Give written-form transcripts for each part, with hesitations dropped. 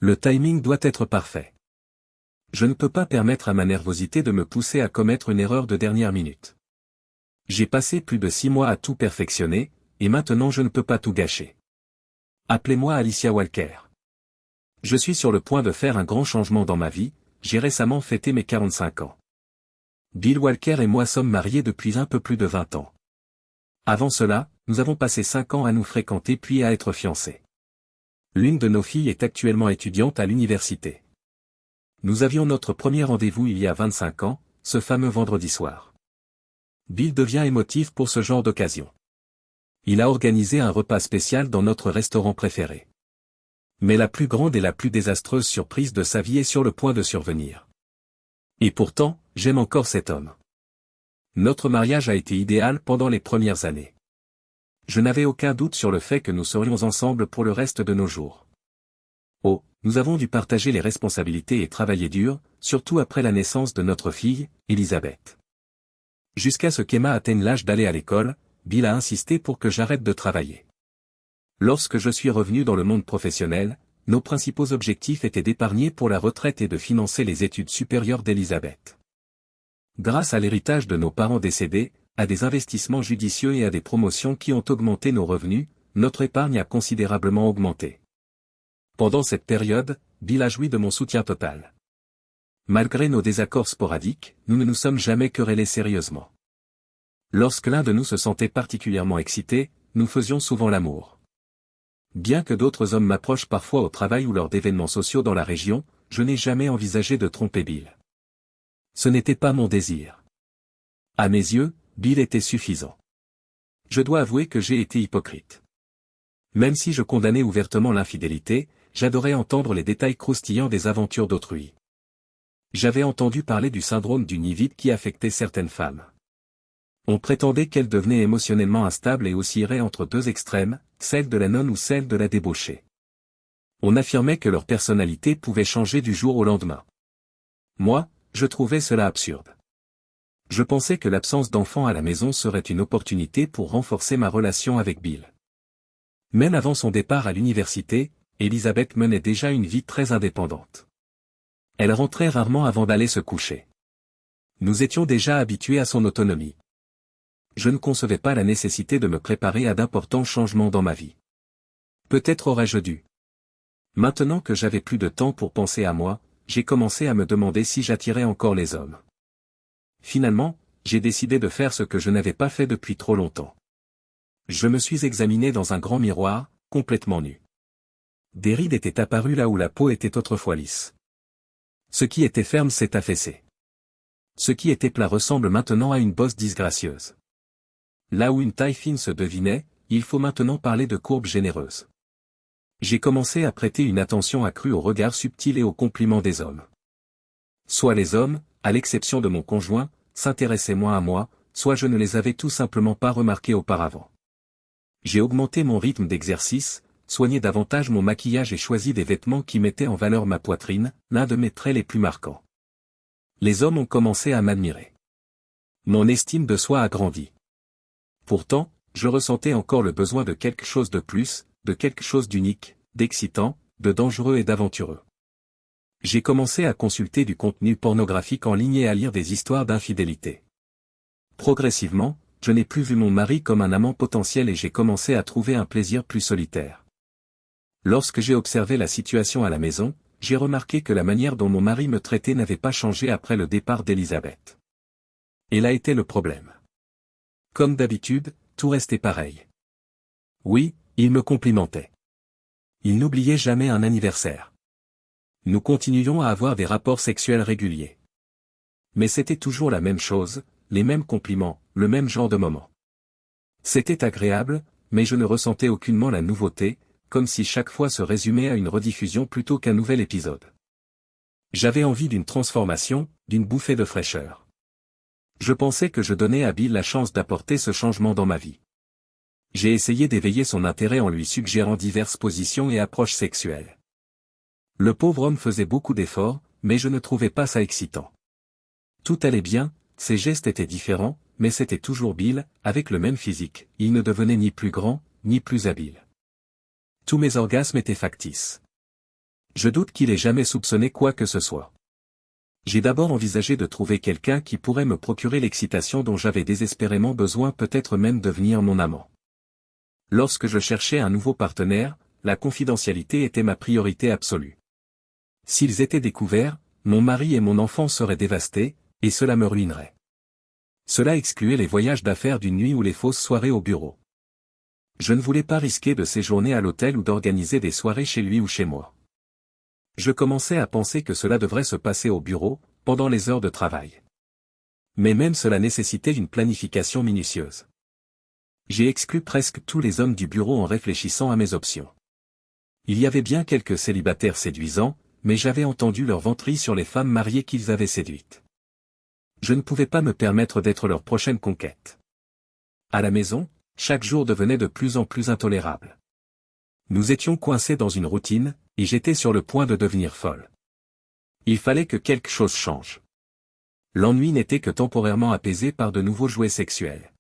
Le timing doit être parfait. Je ne peux pas permettre à ma nervosité de me pousser à commettre une erreur de dernière minute. J'ai passé plus de 6 mois à tout perfectionner, et maintenant je ne peux pas tout gâcher. Appelez-moi Alicia Walker. Je suis sur le point de faire un grand changement dans ma vie, j'ai récemment fêté mes 45 ans. Bill Walker et moi sommes mariés depuis un peu plus de 20 ans. Avant cela, nous avons passé 5 ans à nous fréquenter puis à être fiancés. L'une de nos filles est actuellement étudiante à l'université. Nous avions notre premier rendez-vous il y a 25 ans, ce fameux vendredi soir. Bill devient émotif pour ce genre d'occasion. Il a organisé un repas spécial dans notre restaurant préféré. Mais la plus grande et la plus désastreuse surprise de sa vie est sur le point de survenir. Et pourtant, j'aime encore cet homme. Notre mariage a été idéal pendant les premières années. Je n'avais aucun doute sur le fait que nous serions ensemble pour le reste de nos jours. Oh, nous avons dû partager les responsabilités et travailler dur, surtout après la naissance de notre fille, Elisabeth. Jusqu'à ce qu'Emma atteigne l'âge d'aller à l'école, Bill a insisté pour que j'arrête de travailler. Lorsque je suis revenu dans le monde professionnel, nos principaux objectifs étaient d'épargner pour la retraite et de financer les études supérieures d'Elisabeth. Grâce à l'héritage de nos parents décédés, à des investissements judicieux et à des promotions qui ont augmenté nos revenus, notre épargne a considérablement augmenté. Pendant cette période, Bill a joui de mon soutien total. Malgré nos désaccords sporadiques, nous ne nous sommes jamais querellés sérieusement. Lorsque l'un de nous se sentait particulièrement excité, nous faisions souvent l'amour. Bien que d'autres hommes m'approchent parfois au travail ou lors d'événements sociaux dans la région, je n'ai jamais envisagé de tromper Bill. Ce n'était pas mon désir. À mes yeux, Bill était suffisant. Je dois avouer que j'ai été hypocrite. Même si je condamnais ouvertement l'infidélité, j'adorais entendre les détails croustillants des aventures d'autrui. J'avais entendu parler du syndrome du nid vide qui affectait certaines femmes. On prétendait qu'elles devenaient émotionnellement instables et oscilleraient entre deux extrêmes, celle de la nonne ou celle de la débauchée. On affirmait que leur personnalité pouvait changer du jour au lendemain. Moi, je trouvais cela absurde. Je pensais que l'absence d'enfants à la maison serait une opportunité pour renforcer ma relation avec Bill. Même avant son départ à l'université, Elisabeth menait déjà une vie très indépendante. Elle rentrait rarement avant d'aller se coucher. Nous étions déjà habitués à son autonomie. Je ne concevais pas la nécessité de me préparer à d'importants changements dans ma vie. Peut-être aurais-je dû. Maintenant que j'avais plus de temps pour penser à moi, j'ai commencé à me demander si j'attirais encore les hommes. Finalement, j'ai décidé de faire ce que je n'avais pas fait depuis trop longtemps. Je me suis examiné dans un grand miroir, complètement nu. Des rides étaient apparues là où la peau était autrefois lisse. Ce qui était ferme s'est affaissé. Ce qui était plat ressemble maintenant à une bosse disgracieuse. Là où une taille fine se devinait, il faut maintenant parler de courbes généreuses. J'ai commencé à prêter une attention accrue aux regards subtils et aux compliments des hommes. Soit les hommes, à l'exception de mon conjoint, s'intéressaient moins à moi, soit je ne les avais tout simplement pas remarqués auparavant. J'ai augmenté mon rythme d'exercice, soigné davantage mon maquillage et choisi des vêtements qui mettaient en valeur ma poitrine, l'un de mes traits les plus marquants. Les hommes ont commencé à m'admirer. Mon estime de soi a grandi. Pourtant, je ressentais encore le besoin de quelque chose de plus, de quelque chose d'unique, d'excitant, de dangereux et d'aventureux. J'ai commencé à consulter du contenu pornographique en ligne et à lire des histoires d'infidélité. Progressivement, je n'ai plus vu mon mari comme un amant potentiel et j'ai commencé à trouver un plaisir plus solitaire. Lorsque j'ai observé la situation à la maison, j'ai remarqué que la manière dont mon mari me traitait n'avait pas changé après le départ d'Elisabeth. Et là était le problème. Comme d'habitude, tout restait pareil. Oui, il me complimentait. Il n'oubliait jamais un anniversaire. Nous continuions à avoir des rapports sexuels réguliers. Mais c'était toujours la même chose, les mêmes compliments, le même genre de moment. C'était agréable, mais je ne ressentais aucunement la nouveauté, comme si chaque fois se résumait à une rediffusion plutôt qu'un nouvel épisode. J'avais envie d'une transformation, d'une bouffée de fraîcheur. Je pensais que je donnais à Bill la chance d'apporter ce changement dans ma vie. J'ai essayé d'éveiller son intérêt en lui suggérant diverses positions et approches sexuelles. Le pauvre homme faisait beaucoup d'efforts, mais je ne trouvais pas ça excitant. Tout allait bien, ses gestes étaient différents, mais c'était toujours Bill, avec le même physique, il ne devenait ni plus grand, ni plus habile. Tous mes orgasmes étaient factices. Je doute qu'il ait jamais soupçonné quoi que ce soit. J'ai d'abord envisagé de trouver quelqu'un qui pourrait me procurer l'excitation dont j'avais désespérément besoin, peut-être même devenir mon amant. Lorsque je cherchais un nouveau partenaire, la confidentialité était ma priorité absolue. S'ils étaient découverts, mon mari et mon enfant seraient dévastés, et cela me ruinerait. Cela excluait les voyages d'affaires d'une nuit ou les fausses soirées au bureau. Je ne voulais pas risquer de séjourner à l'hôtel ou d'organiser des soirées chez lui ou chez moi. Je commençais à penser que cela devrait se passer au bureau, pendant les heures de travail. Mais même cela nécessitait une planification minutieuse. J'ai exclu presque tous les hommes du bureau en réfléchissant à mes options. Il y avait bien quelques célibataires séduisants, mais j'avais entendu leur vanterie sur les femmes mariées qu'ils avaient séduites. Je ne pouvais pas me permettre d'être leur prochaine conquête. À la maison, chaque jour devenait de plus en plus intolérable. Nous étions coincés dans une routine, et j'étais sur le point de devenir folle. Il fallait que quelque chose change. L'ennui n'était que temporairement apaisé par de nouveaux jouets sexuels.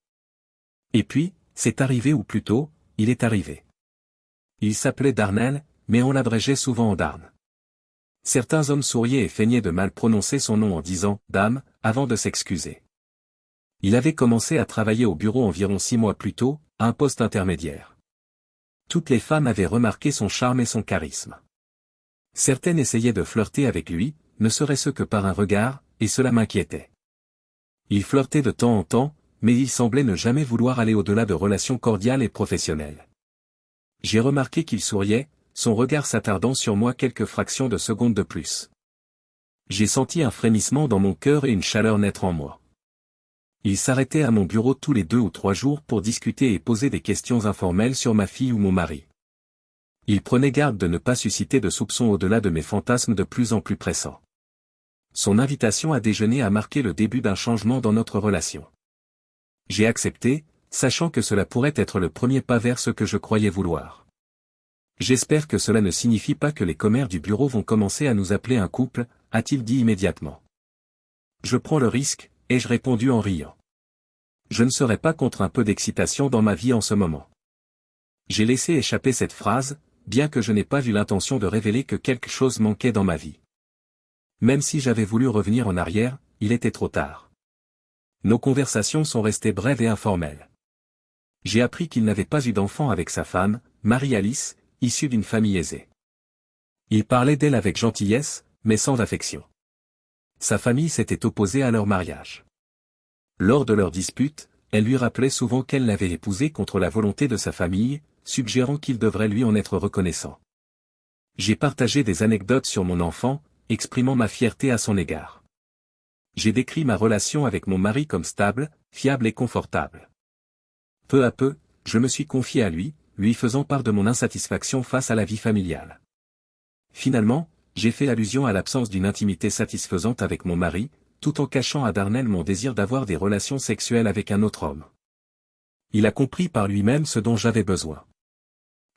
Et puis, c'est arrivé, ou plutôt, il est arrivé. Il s'appelait Darnell, mais on l'abrégeait souvent en Darn. Certains hommes souriaient et feignaient de mal prononcer son nom en disant « Dame » avant de s'excuser. Il avait commencé à travailler au bureau environ 6 mois plus tôt, à un poste intermédiaire. Toutes les femmes avaient remarqué son charme et son charisme. Certaines essayaient de flirter avec lui, ne serait-ce que par un regard, et cela m'inquiétait. Il flirtait de temps en temps, mais il semblait ne jamais vouloir aller au-delà de relations cordiales et professionnelles. J'ai remarqué qu'il souriait, son regard s'attardant sur moi quelques fractions de secondes de plus. J'ai senti un frémissement dans mon cœur et une chaleur naître en moi. Il s'arrêtait à mon bureau tous les 2 ou 3 jours pour discuter et poser des questions informelles sur ma fille ou mon mari. Il prenait garde de ne pas susciter de soupçons au-delà de mes fantasmes de plus en plus pressants. Son invitation à déjeuner a marqué le début d'un changement dans notre relation. J'ai accepté, sachant que cela pourrait être le premier pas vers ce que je croyais vouloir. J'espère que cela ne signifie pas que les commères du bureau vont commencer à nous appeler un couple, a-t-il dit immédiatement. Je prends le risque, ai-je répondu en riant. Je ne serais pas contre un peu d'excitation dans ma vie en ce moment. J'ai laissé échapper cette phrase, bien que je n'ai pas eu l'intention de révéler que quelque chose manquait dans ma vie. Même si j'avais voulu revenir en arrière, il était trop tard. Nos conversations sont restées brèves et informelles. J'ai appris qu'il n'avait pas eu d'enfant avec sa femme, Marie-Alice, issue d'une famille aisée. Il parlait d'elle avec gentillesse, mais sans affection. Sa famille s'était opposée à leur mariage. Lors de leur dispute, elle lui rappelait souvent qu'elle l'avait épousé contre la volonté de sa famille, suggérant qu'il devrait lui en être reconnaissant. J'ai partagé des anecdotes sur mon enfant, exprimant ma fierté à son égard. J'ai décrit ma relation avec mon mari comme stable, fiable et confortable. Peu à peu, je me suis confié à lui, lui faisant part de mon insatisfaction face à la vie familiale. Finalement, j'ai fait allusion à l'absence d'une intimité satisfaisante avec mon mari, tout en cachant à Darnell mon désir d'avoir des relations sexuelles avec un autre homme. Il a compris par lui-même ce dont j'avais besoin.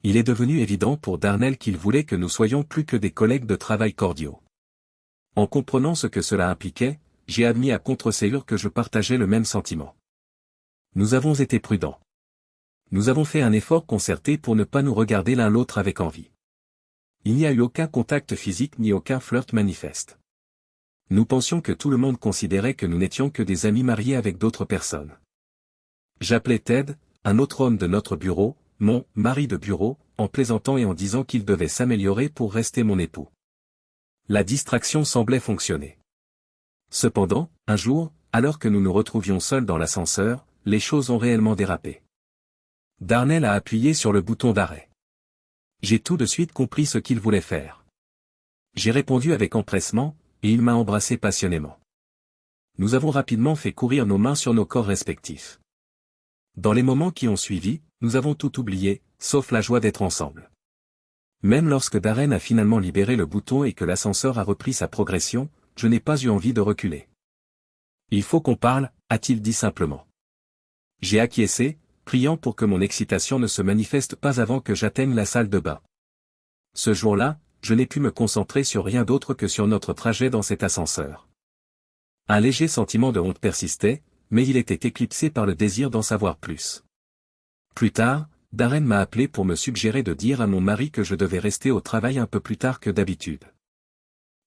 Il est devenu évident pour Darnell qu'il voulait que nous soyons plus que des collègues de travail cordiaux. En comprenant ce que cela impliquait, j'ai admis à contre-ségur que je partageais le même sentiment. Nous avons été prudents. Nous avons fait un effort concerté pour ne pas nous regarder l'un l'autre avec envie. Il n'y a eu aucun contact physique ni aucun flirt manifeste. Nous pensions que tout le monde considérait que nous n'étions que des amis mariés avec d'autres personnes. J'appelais Ted, un autre homme de notre bureau, mon « mari de bureau », en plaisantant et en disant qu'il devait s'améliorer pour rester mon époux. La distraction semblait fonctionner. Cependant, un jour, alors que nous nous retrouvions seuls dans l'ascenseur, les choses ont réellement dérapé. Darnell a appuyé sur le bouton d'arrêt. J'ai tout de suite compris ce qu'il voulait faire. J'ai répondu avec empressement, et il m'a embrassé passionnément. Nous avons rapidement fait courir nos mains sur nos corps respectifs. Dans les moments qui ont suivi, nous avons tout oublié, sauf la joie d'être ensemble. Même lorsque Darren a finalement libéré le bouton et que l'ascenseur a repris sa progression, je n'ai pas eu envie de reculer. Il faut qu'on parle, a-t-il dit simplement. J'ai acquiescé, priant pour que mon excitation ne se manifeste pas avant que j'atteigne la salle de bain. Ce jour-là, je n'ai pu me concentrer sur rien d'autre que sur notre trajet dans cet ascenseur. Un léger sentiment de honte persistait, mais il était éclipsé par le désir d'en savoir plus. Plus tard, Darren m'a appelé pour me suggérer de dire à mon mari que je devais rester au travail un peu plus tard que d'habitude.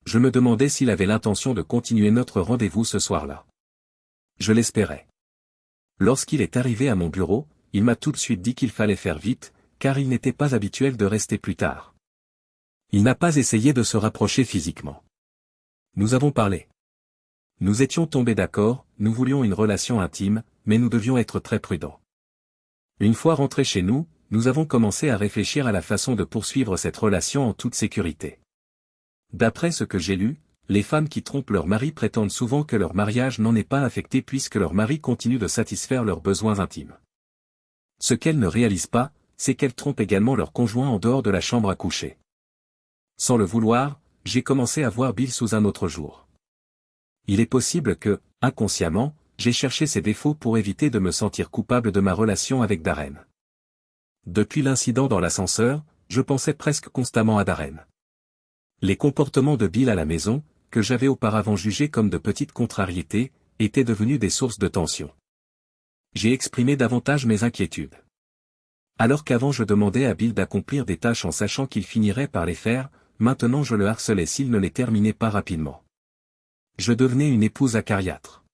Je me demandais s'il avait l'intention de continuer notre rendez-vous ce soir-là. Je l'espérais. Lorsqu'il est arrivé à mon bureau, il m'a tout de suite dit qu'il fallait faire vite, car il n'était pas habituel de rester plus tard. Il n'a pas essayé de se rapprocher physiquement. Nous avons parlé. Nous étions tombés d'accord, nous voulions une relation intime, mais nous devions être très prudents. Une fois rentrés chez nous, nous avons commencé à réfléchir à la façon de poursuivre cette relation en toute sécurité. D'après ce que j'ai lu, les femmes qui trompent leur mari prétendent souvent que leur mariage n'en est pas affecté puisque leur mari continue de satisfaire leurs besoins intimes. Ce qu'elles ne réalisent pas, c'est qu'elles trompent également leur conjoint en dehors de la chambre à coucher. Sans le vouloir, j'ai commencé à voir Bill sous un autre jour. Il est possible que, inconsciemment, j'ai cherché ses défauts pour éviter de me sentir coupable de ma relation avec Darren. Depuis l'incident dans l'ascenseur, je pensais presque constamment à Darren. Les comportements de Bill à la maison, que j'avais auparavant jugés comme de petites contrariétés, étaient devenus des sources de tension. J'ai exprimé davantage mes inquiétudes. Alors qu'avant je demandais à Bill d'accomplir des tâches en sachant qu'il finirait par les faire, maintenant je le harcelais s'il ne les terminait pas rapidement. Je devenais une épouse acariâtre.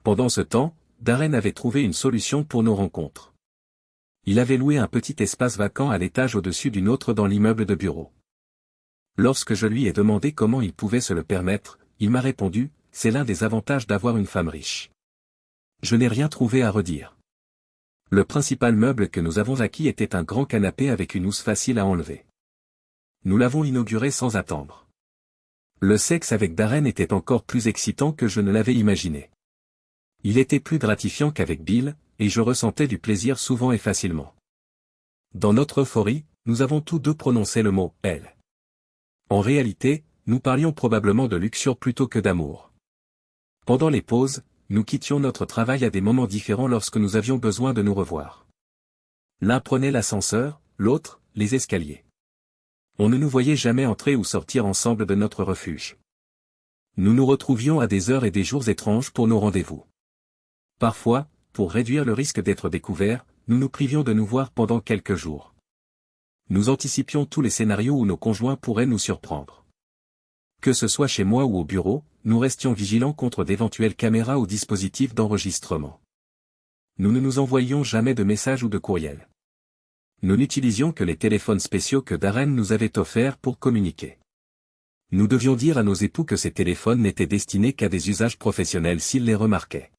Pendant ce temps, Darren avait trouvé une solution pour nos rencontres. Il avait loué un petit espace vacant à l'étage au-dessus d'une autre dans l'immeuble de bureau. Lorsque je lui ai demandé comment il pouvait se le permettre, il m'a répondu, « C'est l'un des avantages d'avoir une femme riche. » Je n'ai rien trouvé à redire. Le principal meuble que nous avons acquis était un grand canapé avec une housse facile à enlever. Nous l'avons inauguré sans attendre. Le sexe avec Darren était encore plus excitant que je ne l'avais imaginé. Il était plus gratifiant qu'avec Bill, et je ressentais du plaisir souvent et facilement. Dans notre euphorie, nous avons tous deux prononcé le mot « elle ». En réalité, nous parlions probablement de luxure plutôt que d'amour. Pendant les pauses, nous quittions notre travail à des moments différents lorsque nous avions besoin de nous revoir. L'un prenait l'ascenseur, l'autre, les escaliers. On ne nous voyait jamais entrer ou sortir ensemble de notre refuge. Nous nous retrouvions à des heures et des jours étranges pour nos rendez-vous. Parfois, pour réduire le risque d'être découverts, nous nous privions de nous voir pendant quelques jours. Nous anticipions tous les scénarios où nos conjoints pourraient nous surprendre. Que ce soit chez moi ou au bureau, nous restions vigilants contre d'éventuelles caméras ou dispositifs d'enregistrement. Nous ne nous envoyions jamais de messages ou de courriels. Nous n'utilisions que les téléphones spéciaux que Darren nous avait offerts pour communiquer. Nous devions dire à nos époux que ces téléphones n'étaient destinés qu'à des usages professionnels s'ils les remarquaient.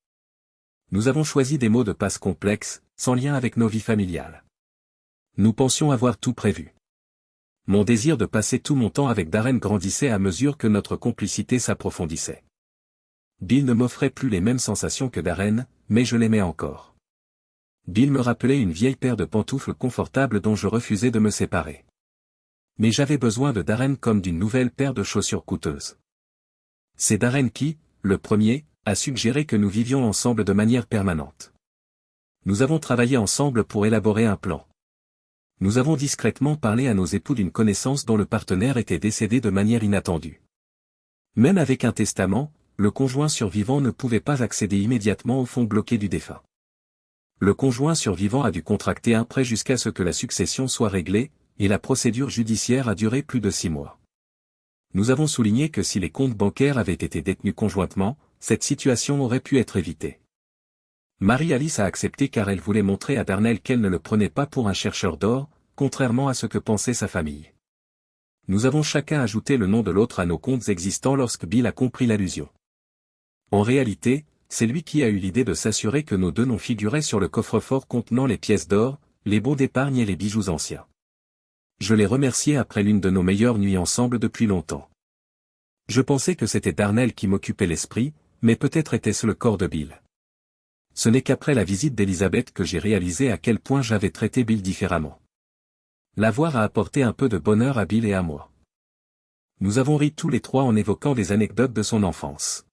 Nous avons choisi des mots de passe complexes, sans lien avec nos vies familiales. Nous pensions avoir tout prévu. Mon désir de passer tout mon temps avec Darren grandissait à mesure que notre complicité s'approfondissait. Bill ne m'offrait plus les mêmes sensations que Darren, mais je l'aimais encore. Bill me rappelait une vieille paire de pantoufles confortables dont je refusais de me séparer. Mais j'avais besoin de Darren comme d'une nouvelle paire de chaussures coûteuses. C'est Darren qui, le premier, a suggéré que nous vivions ensemble de manière permanente. Nous avons travaillé ensemble pour élaborer un plan. Nous avons discrètement parlé à nos époux d'une connaissance dont le partenaire était décédé de manière inattendue. Même avec un testament, le conjoint survivant ne pouvait pas accéder immédiatement au fonds bloqué du défunt. Le conjoint survivant a dû contracter un prêt jusqu'à ce que la succession soit réglée, et la procédure judiciaire a duré plus de 6 mois. Nous avons souligné que si les comptes bancaires avaient été détenus conjointement, cette situation aurait pu être évitée. Marie-Alice a accepté car elle voulait montrer à Darnell qu'elle ne le prenait pas pour un chercheur d'or, contrairement à ce que pensait sa famille. Nous avons chacun ajouté le nom de l'autre à nos comptes existants lorsque Bill a compris l'allusion. En réalité, c'est lui qui a eu l'idée de s'assurer que nos deux noms figuraient sur le coffre-fort contenant les pièces d'or, les bons d'épargne et les bijoux anciens. Je l'ai remercié après l'une de nos meilleures nuits ensemble depuis longtemps. Je pensais que c'était Darnell qui m'occupait l'esprit, mais peut-être était-ce le corps de Bill. Ce n'est qu'après la visite d'Elizabeth que j'ai réalisé à quel point j'avais traité Bill différemment. L'avoir a apporté un peu de bonheur à Bill et à moi. Nous avons ri tous les trois en évoquant des anecdotes de son enfance.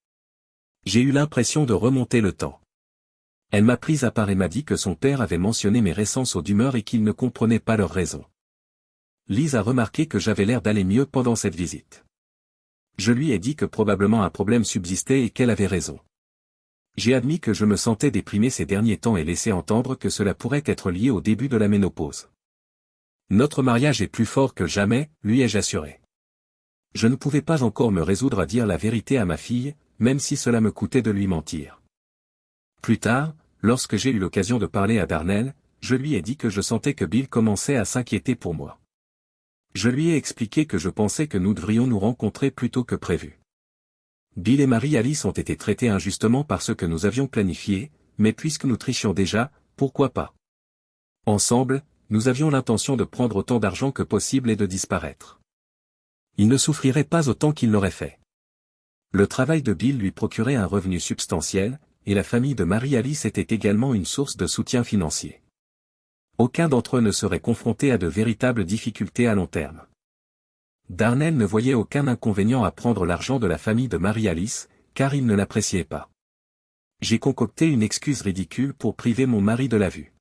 J'ai eu l'impression de remonter le temps. Elle m'a prise à part et m'a dit que son père avait mentionné mes récents sauts d'humeur et qu'il ne comprenait pas leurs raisons. Lise a remarqué que j'avais l'air d'aller mieux pendant cette visite. Je lui ai dit que probablement un problème subsistait et qu'elle avait raison. J'ai admis que je me sentais déprimé ces derniers temps et laissé entendre que cela pourrait être lié au début de la ménopause. Notre mariage est plus fort que jamais, lui ai-je assuré. Je ne pouvais pas encore me résoudre à dire la vérité à ma fille, même si cela me coûtait de lui mentir. Plus tard, lorsque j'ai eu l'occasion de parler à Darnell, je lui ai dit que je sentais que Bill commençait à s'inquiéter pour moi. Je lui ai expliqué que je pensais que nous devrions nous rencontrer plus tôt que prévu. Bill et Marie-Alice ont été traités injustement par ce que nous avions planifié, mais puisque nous trichions déjà, pourquoi pas? Ensemble, nous avions l'intention de prendre autant d'argent que possible et de disparaître. Il ne souffrirait pas autant qu'il l'aurait fait. Le travail de Bill lui procurait un revenu substantiel, et la famille de Marie-Alice était également une source de soutien financier. Aucun d'entre eux ne serait confronté à de véritables difficultés à long terme. Darnell ne voyait aucun inconvénient à prendre l'argent de la famille de Marie-Alice, car il ne l'appréciait pas. J'ai concocté une excuse ridicule pour priver mon mari de la vue.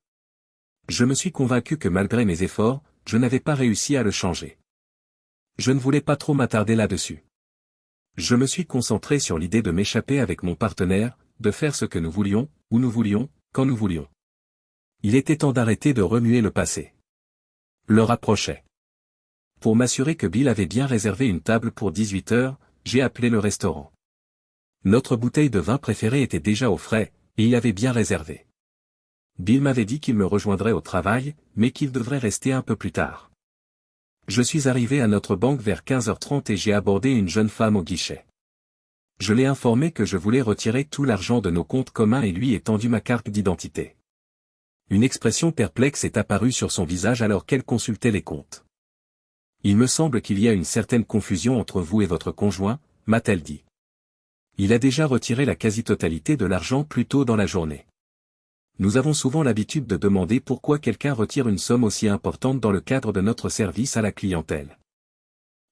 Je me suis convaincu que malgré mes efforts, je n'avais pas réussi à le changer. Je ne voulais pas trop m'attarder là-dessus. Je me suis concentré sur l'idée de m'échapper avec mon partenaire, de faire ce que nous voulions, où nous voulions, quand nous voulions. Il était temps d'arrêter de remuer le passé. L'heure approchait. Pour m'assurer que Bill avait bien réservé une table pour 18 heures, j'ai appelé le restaurant. Notre bouteille de vin préférée était déjà au frais, et il avait bien réservé. Bill m'avait dit qu'il me rejoindrait au travail, mais qu'il devrait rester un peu plus tard. Je suis arrivé à notre banque vers 15h30 et j'ai abordé une jeune femme au guichet. Je l'ai informé que je voulais retirer tout l'argent de nos comptes communs et lui ai tendu ma carte d'identité. Une expression perplexe est apparue sur son visage alors qu'elle consultait les comptes. Il me semble qu'il y a une certaine confusion entre vous et votre conjoint, m'a-t-elle dit. Il a déjà retiré la quasi-totalité de l'argent plus tôt dans la journée. Nous avons souvent l'habitude de demander pourquoi quelqu'un retire une somme aussi importante dans le cadre de notre service à la clientèle.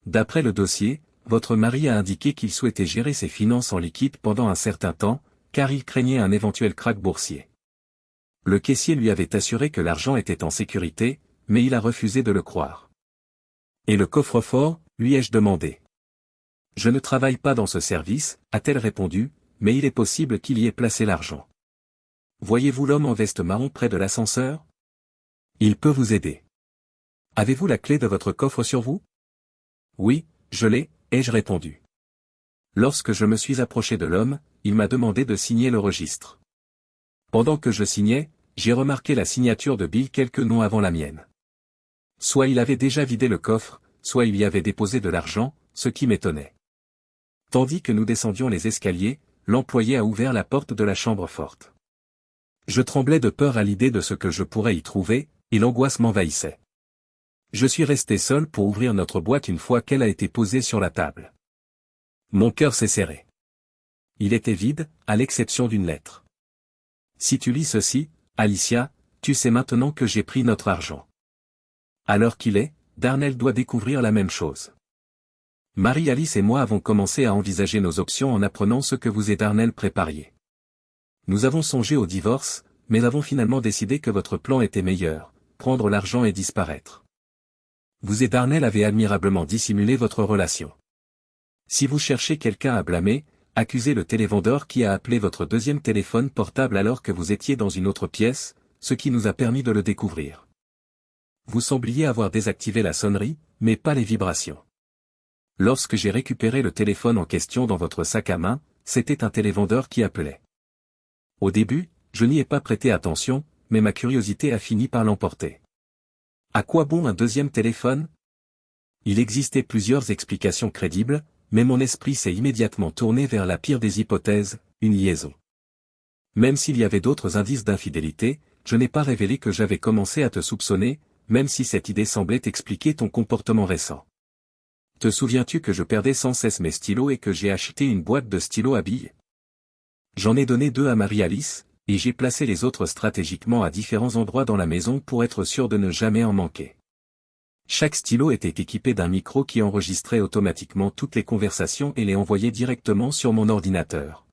D'après le dossier, votre mari a indiqué qu'il souhaitait gérer ses finances en liquide pendant un certain temps, car il craignait un éventuel krach boursier. Le caissier lui avait assuré que l'argent était en sécurité, mais il a refusé de le croire. Et le coffre-fort, lui ai-je demandé. Je ne travaille pas dans ce service, a-t-elle répondu, mais il est possible qu'il y ait placé l'argent. Voyez-vous l'homme en veste marron près de l'ascenseur? Il peut vous aider. Avez-vous la clé de votre coffre sur vous? Oui, je l'ai, ai-je répondu. Lorsque je me suis approché de l'homme, il m'a demandé de signer le registre. Pendant que je signais, j'ai remarqué la signature de Bill quelques noms avant la mienne. Soit il avait déjà vidé le coffre, soit il y avait déposé de l'argent, ce qui m'étonnait. Tandis que nous descendions les escaliers, l'employé a ouvert la porte de la chambre forte. Je tremblais de peur à l'idée de ce que je pourrais y trouver, et l'angoisse m'envahissait. Je suis resté seul pour ouvrir notre boîte une fois qu'elle a été posée sur la table. Mon cœur s'est serré. Il était vide, à l'exception d'une lettre. Si tu lis ceci, Alicia, tu sais maintenant que j'ai pris notre argent. À l'heure qu'il est, Darnell doit découvrir la même chose. Marie-Alice et moi avons commencé à envisager nos options en apprenant ce que vous et Darnell prépariez. Nous avons songé au divorce, mais avons finalement décidé que votre plan était meilleur, prendre l'argent et disparaître. Vous et Darnell avez admirablement dissimulé votre relation. Si vous cherchez quelqu'un à blâmer, accusez le télévendeur qui a appelé votre deuxième téléphone portable alors que vous étiez dans une autre pièce, ce qui nous a permis de le découvrir. Vous sembliez avoir désactivé la sonnerie, mais pas les vibrations. Lorsque j'ai récupéré le téléphone en question dans votre sac à main, c'était un télévendeur qui appelait. Au début, je n'y ai pas prêté attention, mais ma curiosité a fini par l'emporter. À quoi bon un deuxième téléphone? Il existait plusieurs explications crédibles, mais mon esprit s'est immédiatement tourné vers la pire des hypothèses, une liaison. Même s'il y avait d'autres indices d'infidélité, je n'ai pas révélé que j'avais commencé à te soupçonner, même si cette idée semblait expliquer ton comportement récent. Te souviens-tu que je perdais sans cesse mes stylos et que j'ai acheté une boîte de stylos à billes? J'en ai donné 2 à Marie-Alice, et j'ai placé les autres stratégiquement à différents endroits dans la maison pour être sûr de ne jamais en manquer. Chaque stylo était équipé d'un micro qui enregistrait automatiquement toutes les conversations et les envoyait directement sur mon ordinateur.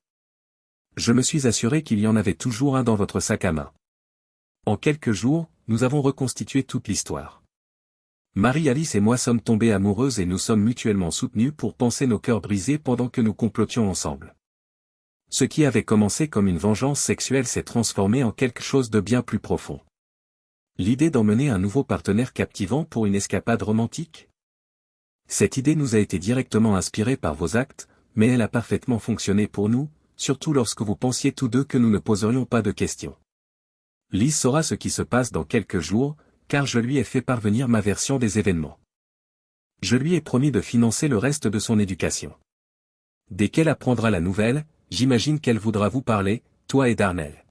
Je me suis assuré qu'il y en avait toujours un dans votre sac à main. En quelques jours, nous avons reconstitué toute l'histoire. Marie-Alice et moi sommes tombées amoureuses et nous sommes mutuellement soutenus pour panser nos cœurs brisés pendant que nous complotions ensemble. Ce qui avait commencé comme une vengeance sexuelle s'est transformé en quelque chose de bien plus profond. L'idée d'emmener un nouveau partenaire captivant pour une escapade romantique? Cette idée nous a été directement inspirée par vos actes, mais elle a parfaitement fonctionné pour nous, surtout lorsque vous pensiez tous deux que nous ne poserions pas de questions. Liz saura ce qui se passe dans quelques jours, car je lui ai fait parvenir ma version des événements. Je lui ai promis de financer le reste de son éducation. Dès qu'elle apprendra la nouvelle, j'imagine qu'elle voudra vous parler, toi et Darnell.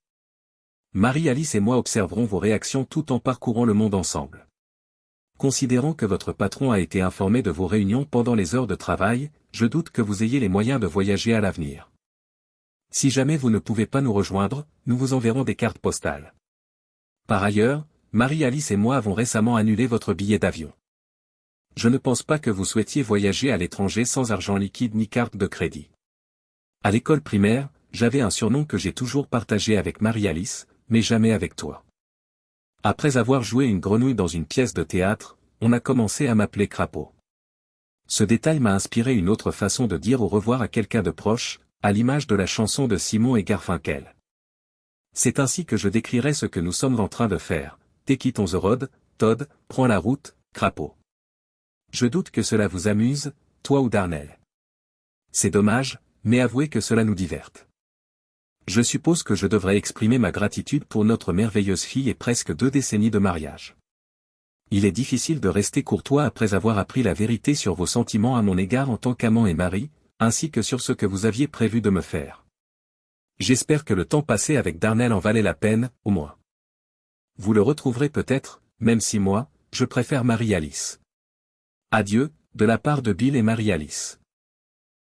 Marie-Alice et moi observerons vos réactions tout en parcourant le monde ensemble. Considérant que votre patron a été informé de vos réunions pendant les heures de travail, je doute que vous ayez les moyens de voyager à l'avenir. Si jamais vous ne pouvez pas nous rejoindre, nous vous enverrons des cartes postales. Par ailleurs, Marie-Alice et moi avons récemment annulé votre billet d'avion. Je ne pense pas que vous souhaitiez voyager à l'étranger sans argent liquide ni carte de crédit. À l'école primaire, j'avais un surnom que j'ai toujours partagé avec Marie-Alice, mais jamais avec toi. Après avoir joué une grenouille dans une pièce de théâtre, on a commencé à m'appeler Crapaud. Ce détail m'a inspiré une autre façon de dire au revoir à quelqu'un de proche, à l'image de la chanson de Simon et Garfunkel. C'est ainsi que je décrirais ce que nous sommes en train de faire. Take it on the road, Todd, prends la route, Crapaud. Je doute que cela vous amuse, toi ou Darnell. C'est dommage, mais avouez que cela nous diverte. Je suppose que je devrais exprimer ma gratitude pour notre merveilleuse fille et presque 2 décennies de mariage. Il est difficile de rester courtois après avoir appris la vérité sur vos sentiments à mon égard en tant qu'amant et mari, ainsi que sur ce que vous aviez prévu de me faire. J'espère que le temps passé avec Darnell en valait la peine, au moins. Vous le retrouverez peut-être, même si moi, je préfère Marie-Alice. Adieu, de la part de Bill et Marie-Alice.